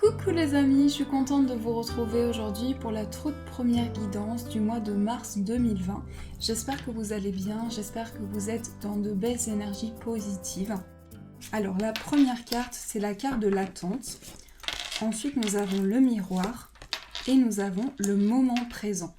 Coucou les amis, je suis contente de vous retrouver aujourd'hui pour la toute première guidance du mois de mars 2020. J'espère que vous allez bien, j'espère que vous êtes dans de belles énergies positives. Alors la première carte, c'est la carte de l'attente. Ensuite nous avons le miroir et nous avons le moment présent.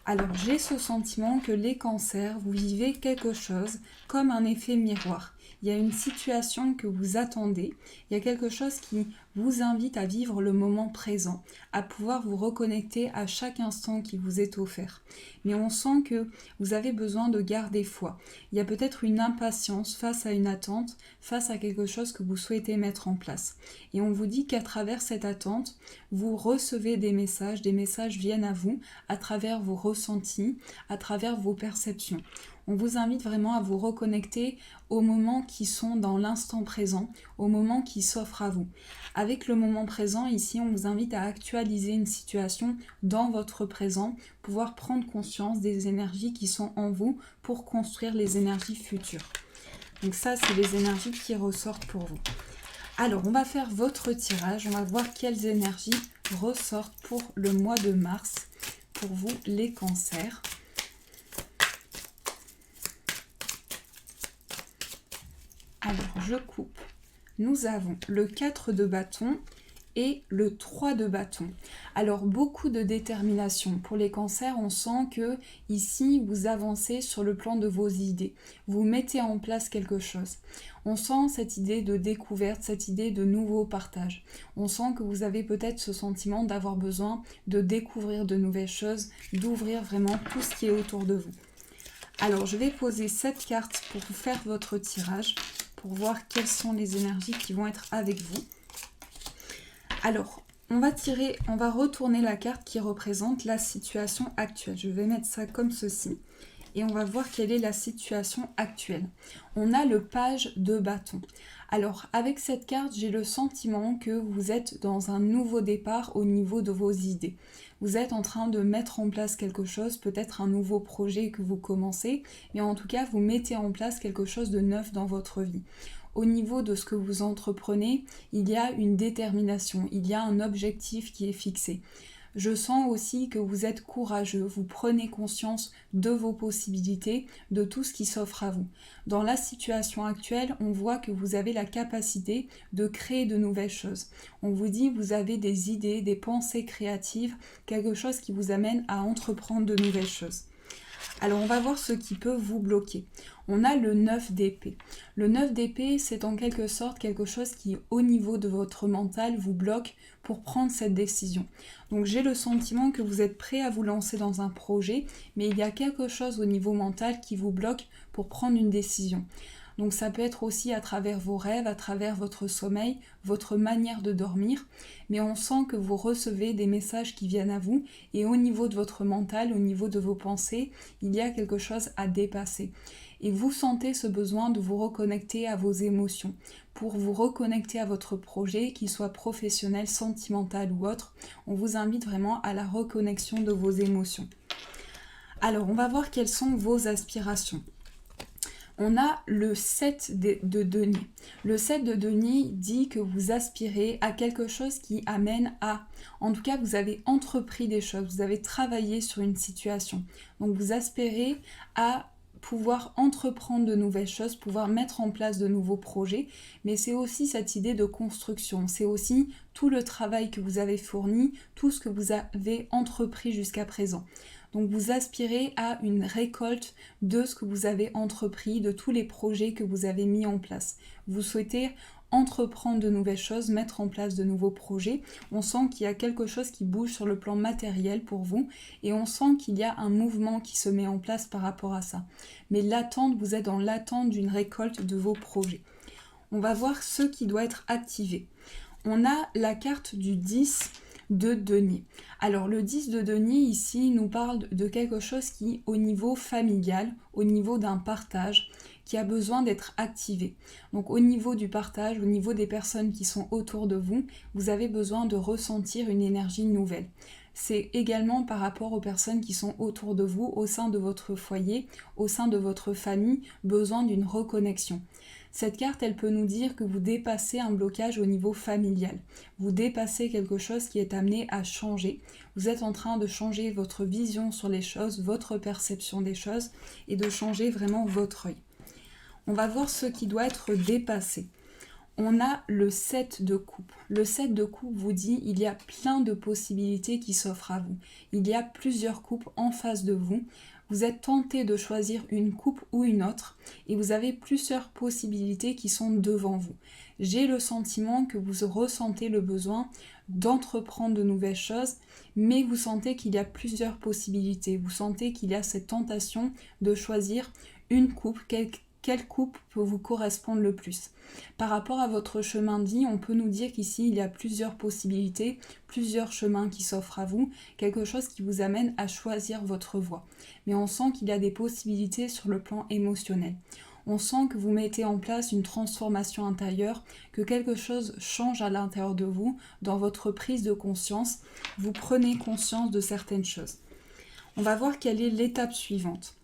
Alors j'ai ce sentiment que les cancers, vous vivez quelque chose comme un effet miroir. Il y a une situation que vous attendez, il y a quelque chose qui vous invite à vivre le moment présent, à pouvoir vous reconnecter à chaque instant qui vous est offert. Mais on sent que vous avez besoin de garder foi. Il y a peut-être une impatience face à une attente, face à quelque chose que vous souhaitez mettre en place. Et on vous dit qu'à travers cette attente, vous recevez des messages viennent à vous à travers vos ressentis, à travers vos perceptions. On vous invite vraiment à vous reconnecter aux moments qui sont dans l'instant présent, aux moments qui s'offrent à vous. Avec le moment présent, ici, on vous invite à actualiser une situation dans votre présent, pouvoir prendre conscience des énergies qui sont en vous pour construire les énergies futures. Donc ça, c'est les énergies qui ressortent pour vous. Alors, on va faire votre tirage, on va voir quelles énergies ressortent pour le mois de mars, pour vous les cancers. Alors, je coupe. Nous avons le 4 de bâton et le 3 de bâton. Alors, beaucoup de détermination. Pour les cancers, on sent que ici, vous avancez sur le plan de vos idées. Vous mettez en place quelque chose. On sent cette idée de découverte, cette idée de nouveau partage. On sent que vous avez peut-être ce sentiment d'avoir besoin de découvrir de nouvelles choses, d'ouvrir vraiment tout ce qui est autour de vous. Alors, je vais poser cette carte pour vous faire votre tirage, pour voir quelles sont les énergies qui vont être avec vous. Alors, on va retourner la carte qui représente la situation actuelle. Je vais mettre ça comme ceci et on va voir quelle est la situation actuelle. On a le page de bâton. Alors, avec cette carte, j'ai le sentiment que vous êtes dans un nouveau départ au niveau de vos idées. Vous êtes en train de mettre en place quelque chose, peut-être un nouveau projet que vous commencez, mais en tout cas, vous mettez en place quelque chose de neuf dans votre vie. Au niveau de ce que vous entreprenez, il y a une détermination, il y a un objectif qui est fixé. Je sens aussi que vous êtes courageux, vous prenez conscience de vos possibilités, de tout ce qui s'offre à vous. Dans la situation actuelle, on voit que vous avez la capacité de créer de nouvelles choses. On vous dit que vous avez des idées, des pensées créatives, quelque chose qui vous amène à entreprendre de nouvelles choses. Alors on va voir ce qui peut vous bloquer. On a le 9 d'épée. Le 9 d'épée, c'est en quelque sorte quelque chose qui, au niveau de votre mental, vous bloque pour prendre cette décision. Donc j'ai le sentiment que vous êtes prêt à vous lancer dans un projet, mais il y a quelque chose au niveau mental qui vous bloque pour prendre une décision. Donc ça peut être aussi à travers vos rêves, à travers votre sommeil, votre manière de dormir, mais on sent que vous recevez des messages qui viennent à vous et au niveau de votre mental, au niveau de vos pensées, il y a quelque chose à dépasser. Et vous sentez ce besoin de vous reconnecter à vos émotions, pour vous reconnecter à votre projet, qu'il soit professionnel, sentimental ou autre. On vous invite vraiment à la reconnexion de vos émotions. Alors on va voir quelles sont vos aspirations. On a le 7 de denier. Le 7 de denier dit que vous aspirez à quelque chose qui amène à... En tout cas, vous avez entrepris des choses, vous avez travaillé sur une situation. Donc vous aspirez à pouvoir entreprendre de nouvelles choses, pouvoir mettre en place de nouveaux projets, mais c'est aussi cette idée de construction, c'est aussi tout le travail que vous avez fourni, tout ce que vous avez entrepris jusqu'à présent. Donc vous aspirez à une récolte de ce que vous avez entrepris, de tous les projets que vous avez mis en place. Vous souhaitez entreprendre de nouvelles choses, mettre en place de nouveaux projets. On sent qu'il y a quelque chose qui bouge sur le plan matériel pour vous et on sent qu'il y a un mouvement qui se met en place par rapport à ça. Mais l'attente, vous êtes dans l'attente d'une récolte de vos projets. On va voir ce qui doit être activé. On a la carte du 10 de denier. Alors le 10 de denier ici nous parle de quelque chose qui au niveau familial, au niveau d'un partage, qui a besoin d'être activé. Donc au niveau du partage, au niveau des personnes qui sont autour de vous, vous avez besoin de ressentir une énergie nouvelle. C'est également par rapport aux personnes qui sont autour de vous, au sein de votre foyer, au sein de votre famille, besoin d'une reconnexion. Cette carte, elle peut nous dire que vous dépassez un blocage au niveau familial. Vous dépassez quelque chose qui est amené à changer. Vous êtes en train de changer votre vision sur les choses, votre perception des choses et de changer vraiment votre œil. On va voir ce qui doit être dépassé. On a le 7 de coupe. Le 7 de coupe vous dit il y a plein de possibilités qui s'offrent à vous. Il y a plusieurs coupes en face de vous. Vous êtes tenté de choisir une coupe ou une autre et vous avez plusieurs possibilités qui sont devant vous. J'ai le sentiment que vous ressentez le besoin d'entreprendre de nouvelles choses, mais vous sentez qu'il y a plusieurs possibilités. Vous sentez qu'il y a cette tentation de choisir une coupe, quelle coupe peut vous correspondre le plus. Par rapport à votre chemin de vie, on peut nous dire qu'ici, il y a plusieurs possibilités, plusieurs chemins qui s'offrent à vous, quelque chose qui vous amène à choisir votre voie. Mais on sent qu'il y a des possibilités sur le plan émotionnel. On sent que vous mettez en place une transformation intérieure, que quelque chose change à l'intérieur de vous, dans votre prise de conscience. Vous prenez conscience de certaines choses. On va voir quelle est l'étape suivante.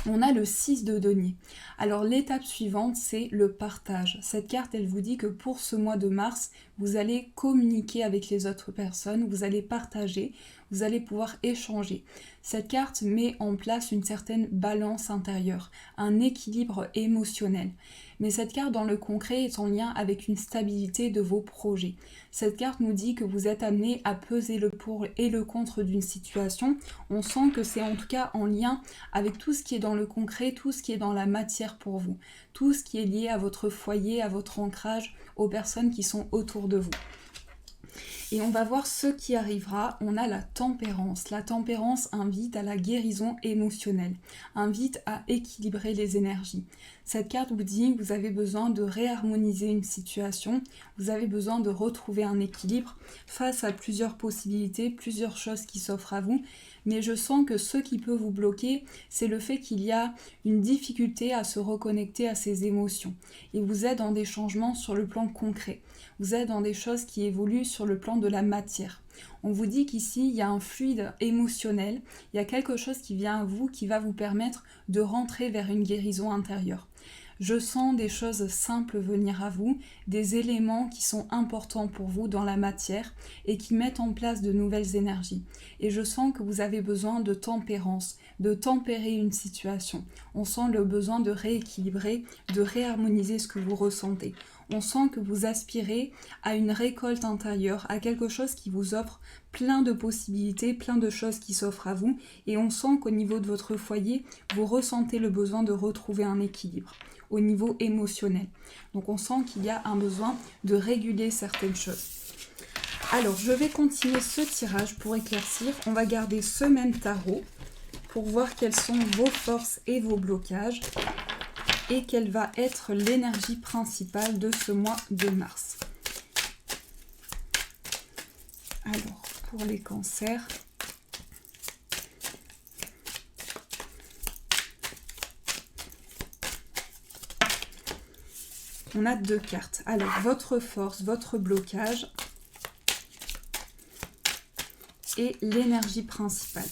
On a le 6 de denier. Alors l'étape suivante, c'est le partage. Cette carte, elle vous dit que pour ce mois de mars, vous allez communiquer avec les autres personnes, vous allez partager, vous allez pouvoir échanger. Cette carte met en place une certaine balance intérieure, un équilibre émotionnel. Mais cette carte dans le concret est en lien avec une stabilité de vos projets. Cette carte nous dit que vous êtes amené à peser le pour et le contre d'une situation. On sent que c'est en tout cas en lien avec tout ce qui est dans le concret, tout ce qui est dans la matière pour vous, tout ce qui est lié à votre foyer, à votre ancrage, aux personnes qui sont autour de vous. Et on va voir ce qui arrivera. On a la tempérance. La tempérance invite à la guérison émotionnelle, invite à équilibrer les énergies. Cette carte vous dit que vous avez besoin de réharmoniser une situation, vous avez besoin de retrouver un équilibre face à plusieurs possibilités, plusieurs choses qui s'offrent à vous. Mais je sens que ce qui peut vous bloquer, c'est le fait qu'il y a une difficulté à se reconnecter à ses émotions. Et vous êtes dans des changements sur le plan concret. Vous êtes dans des choses qui évoluent sur le plan de la matière. On vous dit qu'ici, il y a un fluide émotionnel, il y a quelque chose qui vient à vous, qui va vous permettre de rentrer vers une guérison intérieure. Je sens des choses simples venir à vous, des éléments qui sont importants pour vous dans la matière et qui mettent en place de nouvelles énergies. Et je sens que vous avez besoin de tempérance, de tempérer une situation. On sent le besoin de rééquilibrer, de réharmoniser ce que vous ressentez. On sent que vous aspirez à une récolte intérieure, à quelque chose qui vous offre plein de possibilités, plein de choses qui s'offrent à vous. Et on sent qu'au niveau de votre foyer, vous ressentez le besoin de retrouver un équilibre au niveau émotionnel. Donc on sent qu'il y a un besoin de réguler certaines choses. Alors je vais continuer ce tirage pour éclaircir. On va garder ce même tarot pour voir quelles sont vos forces et vos blocages et quelle va être l'énergie principale de ce mois de mars. Alors pour les cancers, on a 2 cartes. Alors, votre force, votre blocage et l'énergie principale.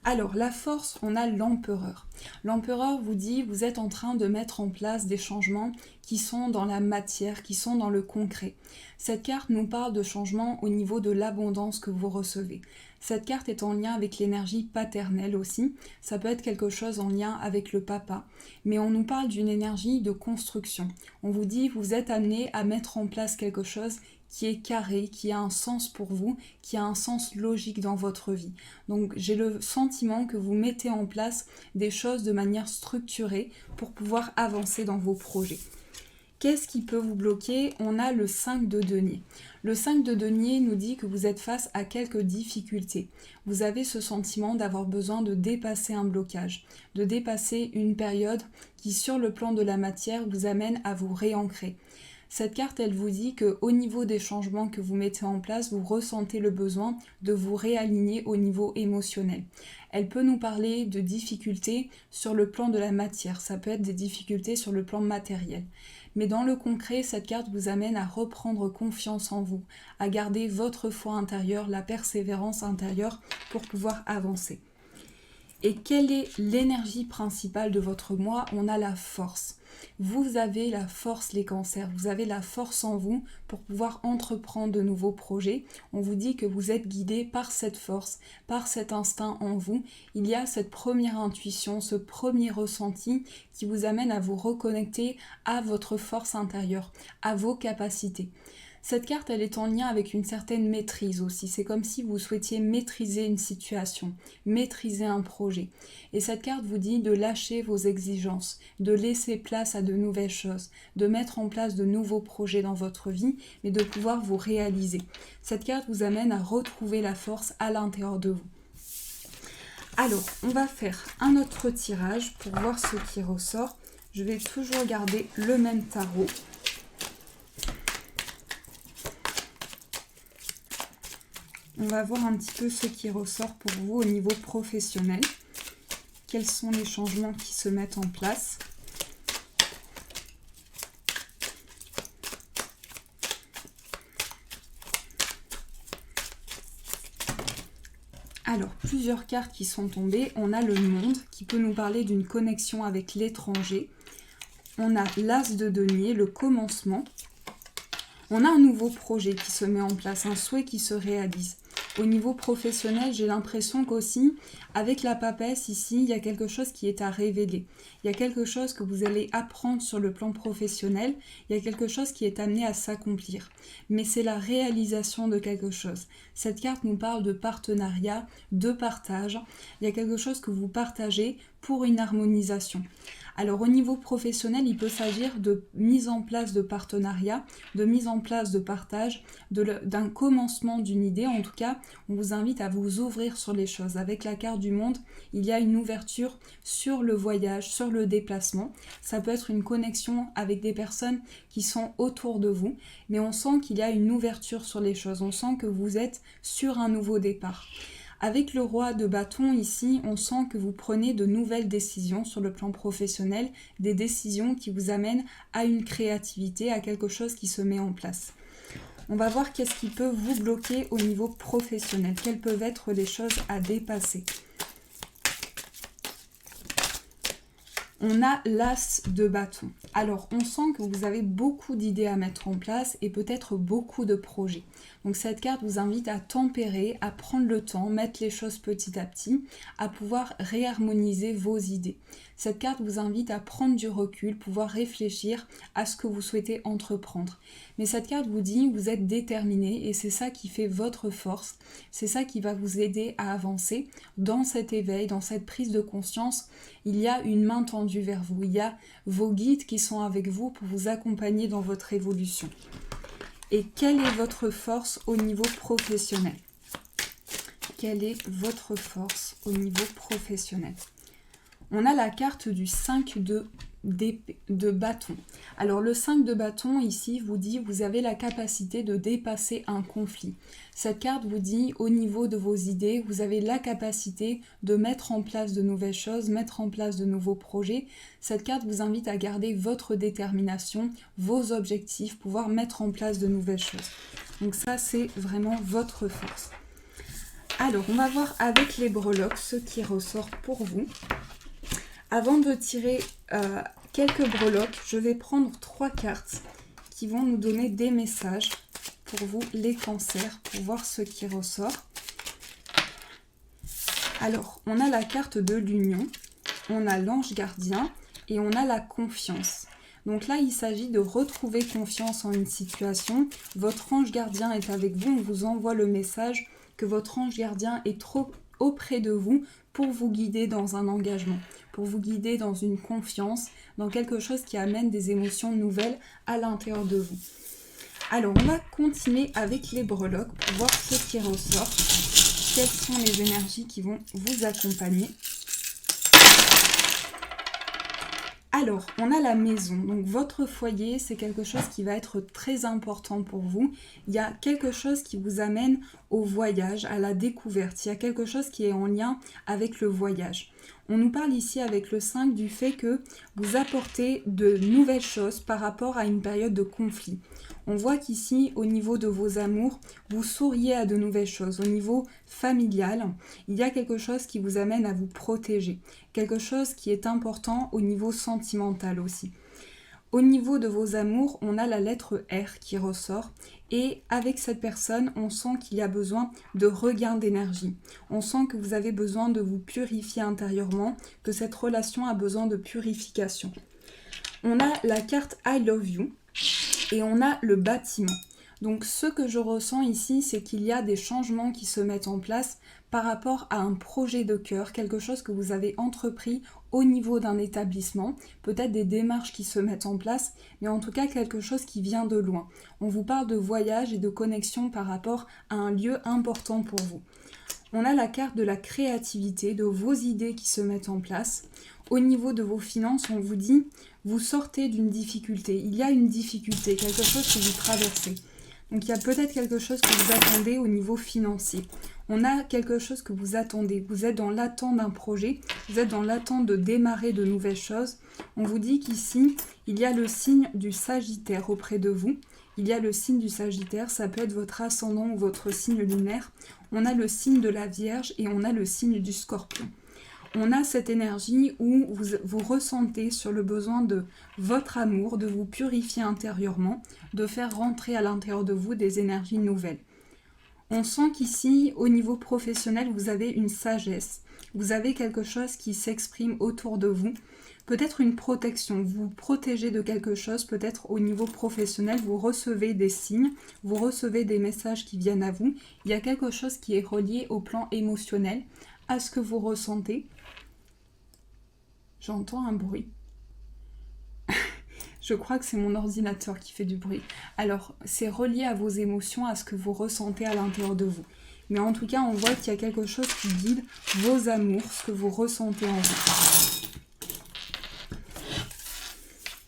Alors, la force, on a l'empereur. L'empereur vous dit, vous êtes en train de mettre en place des changements qui sont dans la matière, qui sont dans le concret. Cette carte nous parle de changements au niveau de l'abondance que vous recevez. Cette carte est en lien avec l'énergie paternelle aussi. Ça peut être quelque chose en lien avec le papa. Mais on nous parle d'une énergie de construction. On vous dit, vous êtes amené à mettre en place quelque chose qui est carré, qui a un sens pour vous, qui a un sens logique dans votre vie. Donc j'ai le sentiment que vous mettez en place des choses de manière structurée pour pouvoir avancer dans vos projets. Qu'est-ce qui peut vous bloquer? On a le 5 de denier. Le 5 de denier nous dit que vous êtes face à quelques difficultés. Vous avez ce sentiment d'avoir besoin de dépasser un blocage, de dépasser une période qui, sur le plan de la matière, vous amène à vous réancrer. Cette carte, elle vous dit qu'au niveau des changements que vous mettez en place, vous ressentez le besoin de vous réaligner au niveau émotionnel. Elle peut nous parler de difficultés sur le plan de la matière, ça peut être des difficultés sur le plan matériel. Mais dans le concret, cette carte vous amène à reprendre confiance en vous, à garder votre foi intérieure, la persévérance intérieure pour pouvoir avancer. Et quelle est l'énergie principale de votre mois? On a la force. Vous avez la force, les cancers, vous avez la force en vous pour pouvoir entreprendre de nouveaux projets. On vous dit que vous êtes guidé par cette force, par cet instinct en vous. Il y a cette première intuition, ce premier ressenti qui vous amène à vous reconnecter à votre force intérieure, à vos capacités. Cette carte, elle est en lien avec une certaine maîtrise aussi. C'est comme si vous souhaitiez maîtriser une situation, maîtriser un projet. Et cette carte vous dit de lâcher vos exigences, de laisser place à de nouvelles choses, de mettre en place de nouveaux projets dans votre vie, mais de pouvoir vous réaliser. Cette carte vous amène à retrouver la force à l'intérieur de vous. Alors, on va faire un autre tirage pour voir ce qui ressort. Je vais toujours garder le même tarot. On va voir un petit peu ce qui ressort pour vous au niveau professionnel. Quels sont les changements qui se mettent en place? Alors, plusieurs cartes qui sont tombées. On a le monde qui peut nous parler d'une connexion avec l'étranger. On a l'as de denier, le commencement. On a un nouveau projet qui se met en place, un souhait qui se réalise. Au niveau professionnel, j'ai l'impression qu'aussi, avec la papesse ici, il y a quelque chose qui est à révéler. Il y a quelque chose que vous allez apprendre sur le plan professionnel. Il y a quelque chose qui est amené à s'accomplir. Mais c'est la réalisation de quelque chose. Cette carte nous parle de partenariat, de partage. Il y a quelque chose que vous partagez pour une harmonisation. Alors au niveau professionnel, il peut s'agir de mise en place de partenariat, de mise en place de partage, d'un commencement d'une idée. En tout cas, on vous invite à vous ouvrir sur les choses. Avec la carte du monde, il y a une ouverture sur le voyage, sur le déplacement. Ça peut être une connexion avec des personnes qui sont autour de vous, mais on sent qu'il y a une ouverture sur les choses. On sent que vous êtes sur un nouveau départ. Avec le roi de bâton ici, on sent que vous prenez de nouvelles décisions sur le plan professionnel, des décisions qui vous amènent à une créativité, à quelque chose qui se met en place. On va voir qu'est-ce qui peut vous bloquer au niveau professionnel, quelles peuvent être les choses à dépasser. On a l'as de bâton. Alors, on sent que vous avez beaucoup d'idées à mettre en place et peut-être beaucoup de projets. Donc, cette carte vous invite à tempérer, à prendre le temps, mettre les choses petit à petit, à pouvoir réharmoniser vos idées. Cette carte vous invite à prendre du recul, pouvoir réfléchir à ce que vous souhaitez entreprendre. Mais cette carte vous dit, vous êtes déterminé et c'est ça qui fait votre force. C'est ça qui va vous aider à avancer dans cet éveil, dans cette prise de conscience. Il y a une main tendue vers vous. Il y a vos guides qui sont avec vous pour vous accompagner dans votre évolution. Et quelle est votre force au niveau professionnel? Quelle est votre force au niveau professionnel? On a la carte du 5 de bâton. Alors le 5 de bâton ici vous dit vous avez la capacité de dépasser un conflit. Cette carte vous dit au niveau de vos idées, vous avez la capacité de mettre en place de nouvelles choses, mettre en place de nouveaux projets. Cette carte vous invite à garder votre détermination, vos objectifs, pouvoir mettre en place de nouvelles choses. Donc ça c'est vraiment votre force. Alors on va voir avec les breloques ce qui ressort pour vous. Avant de tirer quelques breloques, je vais prendre 3 cartes qui vont nous donner des messages pour vous, les cancers, pour voir ce qui ressort. Alors, on a la carte de l'union, on a l'ange gardien et on a la confiance. Donc là, il s'agit de retrouver confiance en une situation. Votre ange gardien est avec vous, on vous envoie le message que votre ange gardien est trop auprès de vous pour vous guider dans un engagement, pour vous guider dans une confiance, dans quelque chose qui amène des émotions nouvelles à l'intérieur de vous. Alors, on va continuer avec les breloques pour voir ce qui ressort. Quelles sont les énergies qui vont vous accompagner? Alors, on a la maison. Donc, votre foyer, c'est quelque chose qui va être très important pour vous. Il y a quelque chose qui vous amène au voyage, à la découverte. Il y a quelque chose qui est en lien avec le voyage. On nous parle ici avec le 5 du fait que vous apportez de nouvelles choses par rapport à une période de conflit. On voit qu'ici, au niveau de vos amours, vous souriez à de nouvelles choses. Au niveau familial, il y a quelque chose qui vous amène à vous protéger. Quelque chose qui est important au niveau sentimental aussi. Au niveau de vos amours, on a la lettre R qui ressort et avec cette personne, on sent qu'il y a besoin de regain d'énergie. On sent que vous avez besoin de vous purifier intérieurement, que cette relation a besoin de purification. On a la carte I Love You et on a le bâtiment. Donc ce que je ressens ici, c'est qu'il y a des changements qui se mettent en place par rapport à un projet de cœur, quelque chose que vous avez entrepris au niveau d'un établissement, peut-être des démarches qui se mettent en place, mais en tout cas quelque chose qui vient de loin. On vous parle de voyage et de connexion par rapport à un lieu important pour vous. On a la carte de la créativité, de vos idées qui se mettent en place. Au niveau de vos finances, on vous dit, vous sortez d'une difficulté. Il y a une difficulté, quelque chose que vous traversez. Donc il y a peut-être quelque chose que vous attendez au niveau financier. On a quelque chose que vous attendez. Vous êtes dans l'attente d'un projet, vous êtes dans l'attente de démarrer de nouvelles choses. On vous dit qu'ici, il y a le signe du Sagittaire auprès de vous. Il y a le signe du Sagittaire, ça peut être votre ascendant ou votre signe lunaire. On a le signe de la Vierge et on a le signe du Scorpion. On a cette énergie où vous ressentez sur le besoin de votre amour, de vous purifier intérieurement, de faire rentrer à l'intérieur de vous des énergies nouvelles. On sent qu'ici, au niveau professionnel, vous avez une sagesse. Vous avez quelque chose qui s'exprime autour de vous. Peut-être une protection, vous vous protégez de quelque chose, peut-être au niveau professionnel, vous recevez des signes, vous recevez des messages qui viennent à vous. Il y a quelque chose qui est relié au plan émotionnel, à ce que vous ressentez. J'entends un bruit. Je crois que c'est mon ordinateur qui fait du bruit. Alors, c'est relié à vos émotions, à ce que vous ressentez à l'intérieur de vous. Mais en tout cas, on voit qu'il y a quelque chose qui guide vos amours, ce que vous ressentez en vous.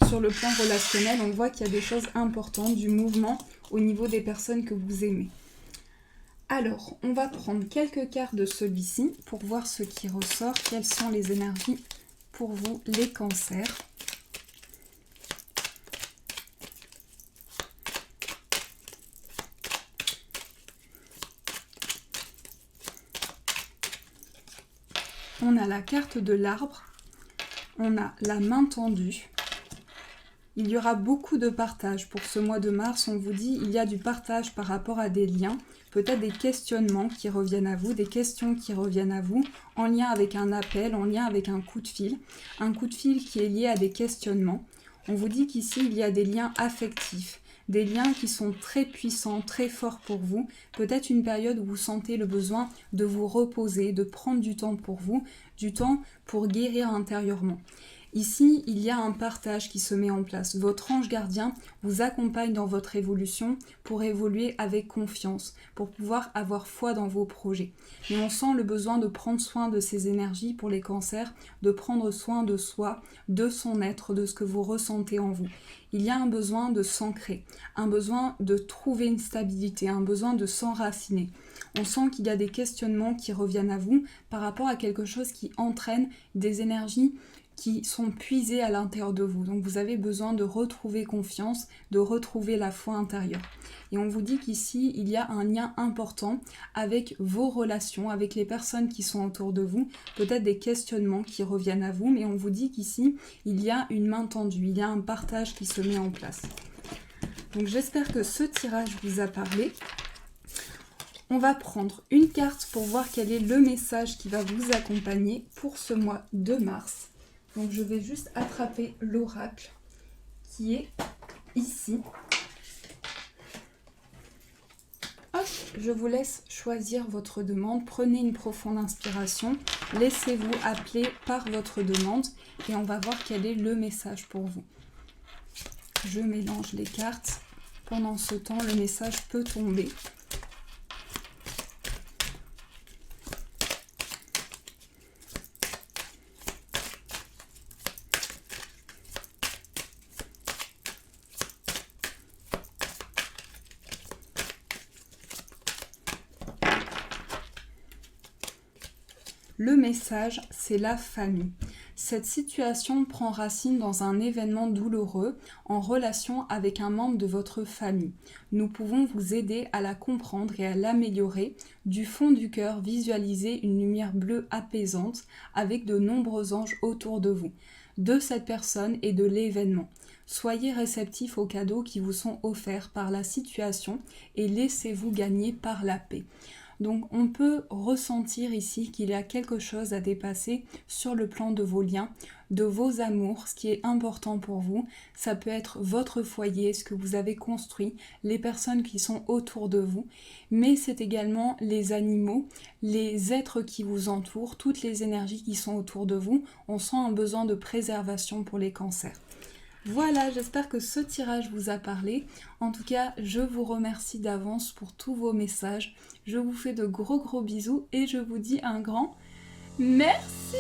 Sur le plan relationnel, on voit qu'il y a des choses importantes, du mouvement au niveau des personnes que vous aimez. Alors, on va prendre quelques cartes de celui-ci pour voir ce qui ressort, quelles sont les énergies pour vous, les cancers. On a la carte de l'arbre, on a la main tendue. Il y aura beaucoup de partage pour ce mois de mars. On vous dit il y a du partage par rapport à des liens, peut-être des questionnements qui reviennent à vous, des questions qui reviennent à vous, en lien avec un appel, en lien avec un coup de fil qui est lié à des questionnements. On vous dit qu'ici il y a des liens affectifs, des liens qui sont très puissants, très forts pour vous. Peut-être une période où vous sentez le besoin de vous reposer, de prendre du temps pour vous, du temps pour guérir intérieurement. Ici, il y a un partage qui se met en place. Votre ange gardien vous accompagne dans votre évolution pour évoluer avec confiance, pour pouvoir avoir foi dans vos projets. Mais on sent le besoin de prendre soin de ces énergies pour les cancers, de prendre soin de soi, de son être, de ce que vous ressentez en vous. Il y a un besoin de s'ancrer, un besoin de trouver une stabilité, un besoin de s'enraciner. On sent qu'il y a des questionnements qui reviennent à vous par rapport à quelque chose qui entraîne des énergies qui sont puisées à l'intérieur de vous. Donc vous avez besoin de retrouver confiance, de retrouver la foi intérieure. Et on vous dit qu'ici, il y a un lien important avec vos relations, avec les personnes qui sont autour de vous, peut-être des questionnements qui reviennent à vous, mais on vous dit qu'ici, il y a une main tendue, il y a un partage qui se met en place. Donc j'espère que ce tirage vous a parlé. On va prendre une carte pour voir quel est le message qui va vous accompagner pour ce mois de mars. Donc je vais juste attraper l'oracle qui est ici. Hop, je vous laisse choisir votre demande. Prenez une profonde inspiration. Laissez-vous appeler par votre demande et on va voir quel est le message pour vous. Je mélange les cartes. Pendant ce temps, le message peut tomber. Le message, c'est la famille. Cette situation prend racine dans un événement douloureux en relation avec un membre de votre famille. Nous pouvons vous aider à la comprendre et à l'améliorer. Du fond du cœur, visualisez une lumière bleue apaisante avec de nombreux anges autour de vous, de cette personne et de l'événement. Soyez réceptifs aux cadeaux qui vous sont offerts par la situation et laissez-vous gagner par la paix. Donc on peut ressentir ici qu'il y a quelque chose à dépasser sur le plan de vos liens, de vos amours, ce qui est important pour vous. Ça peut être votre foyer, ce que vous avez construit, les personnes qui sont autour de vous, mais c'est également les animaux, les êtres qui vous entourent, toutes les énergies qui sont autour de vous. On sent un besoin de préservation pour les cancers. Voilà, j'espère que ce tirage vous a parlé. En tout cas, je vous remercie d'avance pour tous vos messages. Je vous fais de gros bisous et je vous dis un grand merci.